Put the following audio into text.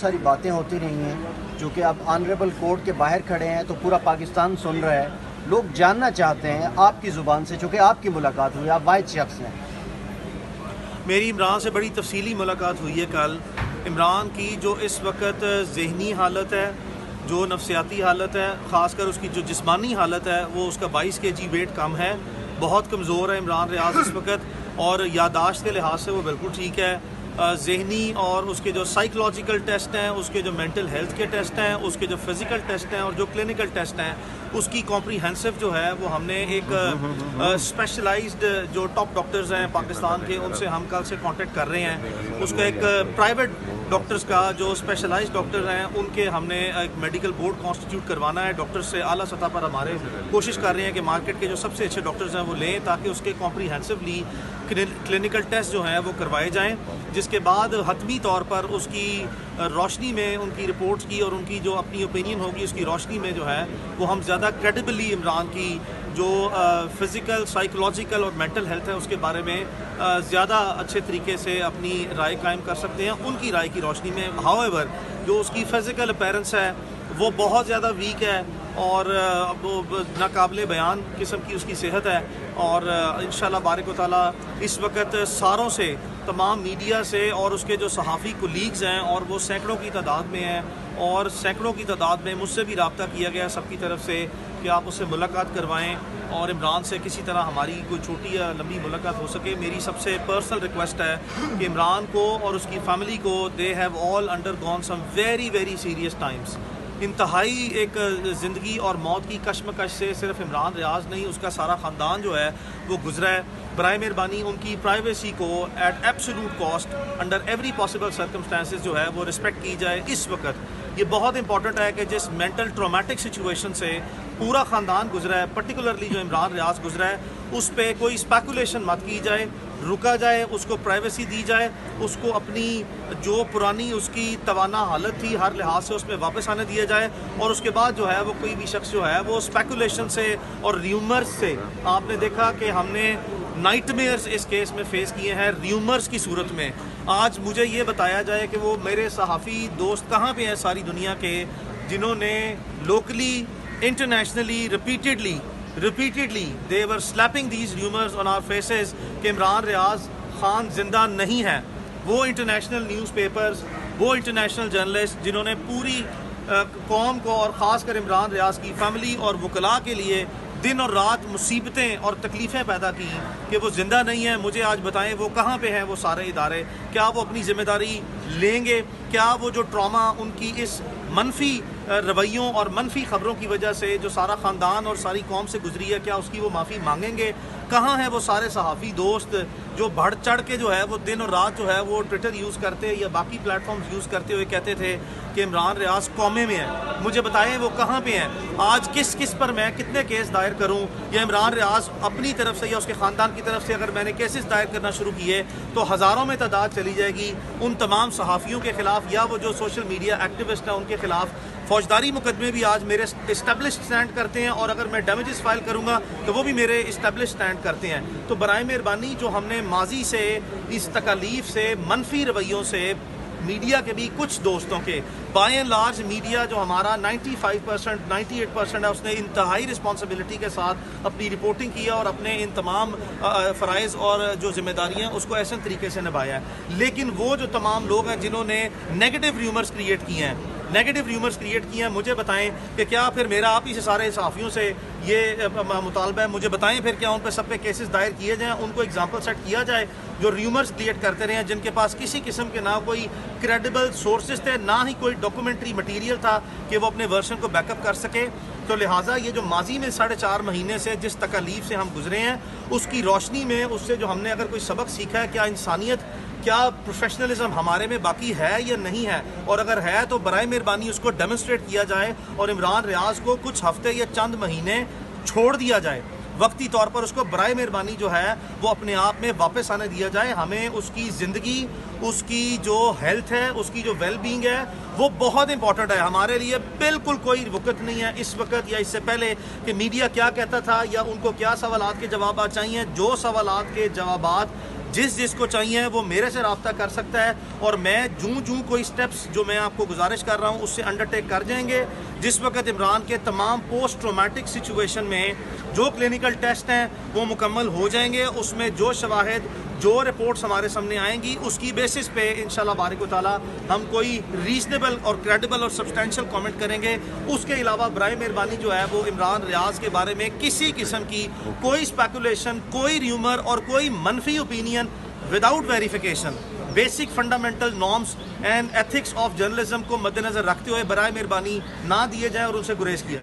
सारी बातें होती रही हैं जो कि अब ऑनरेबल कोर्ट के बाहर खड़े हैं तो पूरा पाकिस्तान सुन रहा है। लोग जानना चाहते हैं आपकी ज़ुबान से, चूँकि आपकी मुलाकात हुई, आप वाहिद शख्स हैं। मेरी इमरान से बड़ी तफसीली मुलाकात हुई है कल। इमरान की जो इस वक्त ज़हनी हालत है, जो नफसियाती हालत है, ख़ासकर उसकी जो जिस्मानी हालत है, वो उसका 22 kg वेट कम है, बहुत कमज़ोर है इमरान रियाज इस वक्त, और यादाश्त के लिहाज से वो बिल्कुल ठीक है। ज़हनी और उसके जो साइकोलॉजिकल टेस्ट हैं, उसके जो मेंटल हेल्थ के टेस्ट हैं, उसके जो फिज़िकल टेस्ट हैं और जो क्लिनिकल टेस्ट हैं, उसकी कॉम्प्रीहेंसिव जो है वो हमने एक स्पेशलाइज्ड जो टॉप डॉक्टर्स हैं पाकिस्तान के, उनसे हम कल से कांटेक्ट कर रहे हैं। उसका एक प्राइवेट डॉक्टर्स का जो स्पेशलाइज्ड डॉक्टर हैं उनके हमने एक मेडिकल बोर्ड कॉन्स्टिट्यूट करवाना है। डॉक्टर्स से आला सतह पर हमारे कोशिश कर रहे हैं कि मार्केट के जो सबसे अच्छे डॉक्टर्स हैं वो लें, ताकि उसके कॉम्प्रीहेंसिवली क्लिनिकल टेस्ट जो हैं वो करवाए जाएँ, जिसके बाद हतमी तौर पर उसकी रोशनी में उनकी रिपोर्ट्स की और उनकी जो अपनी ओपिनियन होगी उसकी रोशनी में जो है वो हम ज़्यादा क्रेडिबली इमरान की जो फ़िज़िकल, साइकोलॉजिकल और मेंटल हेल्थ है उसके बारे में ज़्यादा अच्छे तरीके से अपनी राय कायम कर सकते हैं उनकी राय की रोशनी में। हाउएवर जो उसकी फ़िज़िकल अपीयरेंस है वो बहुत ज़्यादा वीक है और वो नाकाबिले बयान किस्म की उसकी सेहत है, और इंशाल्लाह बारिक व तआला इस वक्त सारों से, तमाम मीडिया से और उसके जो सहाफ़ी कोलीग्स हैं, और वो सैकड़ों की तादाद में हैं और सैकड़ों की तादाद में मुझसे भी रब्ता किया गया सबकी तरफ से कि आप उससे मुलाकात करवाएं और इमरान से किसी तरह हमारी कोई छोटी या लंबी मुलाकात हो सके। मेरी सबसे पर्सनल रिक्वेस्ट है कि इमरान को और उसकी फ़ैमिली को, they have all undergone some very very serious times. इंतहाई एक ज़िंदगी और मौत की कश्मकश से सिर्फ इमरान रियाज नहीं, उसका सारा ख़ानदान जो है वो गुजरा है। बराए मेहरबानी उनकी प्राइवेसी को at absolute cost, under every possible circumstances जो है वो रिस्पेक्ट की जाए। इस वक्त ये बहुत इंपॉर्टेंट है कि जिस मेंटल ट्रॉमेटिक सिचुएशन से पूरा ख़ानदान गुजरा है, पर्टिकुलरली जो इमरान रियाज गुजरा है, उस पर कोई स्पेकुलेशन मत की जाए, रुका जाए, उसको प्राइवेसी दी जाए, उसको अपनी जो पुरानी उसकी तवाना हालत थी हर लिहाज से उसमें वापस आने दिया जाए, और उसके बाद जो है वो कोई भी शख्स जो है वो स्पेकुलेशन से और र्यूमर्स से, आपने देखा कि हमने नाइटमेयर्स इस केस में फेस किए हैं र्यूमर्स की सूरत में। आज मुझे ये बताया जाए कि वो मेरे सहाफ़ी दोस्त कहाँ पे हैं सारी दुनिया के, जिन्होंने locally, internationally, repeatedly they were slapping these rumors on our faces कि इमरान रियाज खान जिंदा नहीं है। वो इंटरनेशनल न्यूज़पेपर्स, वो इंटरनेशनल जर्नलिस्ट जिन्होंने पूरी कौम को और ख़ासकर इमरान रियाज की फ़ैमिली और वकला के लिए दिन और रात मुसीबतें और तकलीफ़ें पैदा की कि वो ज़िंदा नहीं है, मुझे आज बताएं वो कहाँ पे हैं वो सारे इदारे, क्या वो अपनी ज़िम्मेदारी लेंगे, क्या वो जो ट्रॉमा उनकी इस मनफी रवैयों और मनफी ख़बरों की वजह से जो सारा ख़ानदान और सारी कौम से गुजरी है, क्या उसकी वो माफ़ी मांगेंगे? कहाँ हैं वो सारे सहाफ़ी दोस्त जो बढ़ चढ़ के जो है वो दिन और रात जो है वो ट्विटर यूज़ करते या बाकी प्लेटफॉर्म्स यूज़ करते हुए कहते थे कि इमरान रियाज कौमे में है? मुझे बताएं वो कहाँ पे हैं आज? किस किस पर मैं कितने केस दायर करूँ, या इमरान रियाज अपनी तरफ से या उसके ख़ानदान की तरफ से अगर मैंने केसेस दायर करना शुरू किए तो हज़ारों में तादाद चली जाएगी उन तमाम सहाफ़ियों के ख़िलाफ़ या वो जो सोशल मीडिया एक्टिविस्ट हैं उनके ख़िलाफ़। फौजदारी मुकदमे भी आज मेरे इस्टेब्लिश स्टैंड करते हैं, और अगर मैं डैमेजेस फाइल करूंगा तो वो भी मेरे इस्टेब्लिश स्टैंड करते हैं। तो बराए मेहरबानी जो हमने माजी से इस तकालीफ से, मनफी रवैयों से, मीडिया के भी कुछ दोस्तों के, बाय एंड लार्ज मीडिया जो हमारा 95%, 98% है, उसने इंतहाई रिस्पॉन्सिबिलिटी के साथ अपनी रिपोर्टिंग किया और अपने इन तमाम फ़राइज़ और जो जिम्मेदारियाँ उसको ऐसे तरीके से निभाया है। लेकिन वो जो तमाम लोग हैं जिन्होंने नेगेटिव र्यूमर्स क्रिएट किए हैं, मुझे बताएं कि क्या फिर मेरा आप ही से सारे सहाफ़ियों से ये मुतालबा है, मुझे बताएं फिर क्या उन पर सब पे केसेस दायर किए जाएँ, उनको एग्जाम्पल सेट किया जाए जो र्यूमर्स क्रिएट करते रहे हैं, जिनके पास किसी किस्म के ना कोई क्रेडिबल सोर्सेज थे, ना ही कोई डॉक्यूमेंट्री मटीरियल था कि वो अपने वर्शन को बैकअप कर सके। तो लिहाजा ये जो माजी में 4.5 महीने से जिस तकलीफ से हम गुजरे हैं, उसकी रोशनी में, उससे जो हमने अगर कोई सबक सीखा है, क्या इंसानियत, क्या प्रोफेशनलिज्म हमारे में बाकी है या नहीं है, और अगर है तो बराए मेहरबानी उसको डेमोन्स्ट्रेट किया जाए और इमरान रियाज को कुछ हफ्ते या चंद महीने छोड़ दिया जाए, वक्ती तौर पर उसको बराए मेहरबानी जो है वो अपने आप में वापस आने दिया जाए। हमें उसकी ज़िंदगी, उसकी जो हेल्थ है, उसकी जो वेल बीइंग है, वो बहुत इंपॉर्टेंट है हमारे लिए। बिल्कुल कोई वक़्त नहीं है इस वक्त या इससे पहले कि मीडिया क्या कहता था या उनको क्या सवालात के जवाब चाहिए। जो सवालात के जवाबात जिसको चाहिए वो मेरे से रब्ता कर सकता है, और मैं जूँ कोई स्टेप्स जो मैं आपको गुजारिश कर रहा हूँ उससे अंडरटेक कर जाएंगे। जिस वक्त इमरान के तमाम पोस्ट ट्रोमेटिक सिचुएशन में जो क्लिनिकल टेस्ट हैं वो मुकम्मल हो जाएंगे, उसमें जो शवाहिद जो रिपोर्ट्स हमारे सामने आएंगी उसकी बेसिस पे इंशाल्लाह बारिक व ताला हम कोई रीजनेबल और क्रेडिबल और सब्सटेंशियल कमेंट करेंगे। उसके अलावा बराए मेहरबानी जो है वो इमरान रियाज के बारे में किसी किस्म की कोई स्पेकुलेशन, कोई र्यूमर और कोई मनफी opinion without verification basic fundamental norms and ethics of journalism को मद्देनजर रखते हुए बराए मेहरबानी ना दिए जाएं और उनसे गुरेज किया।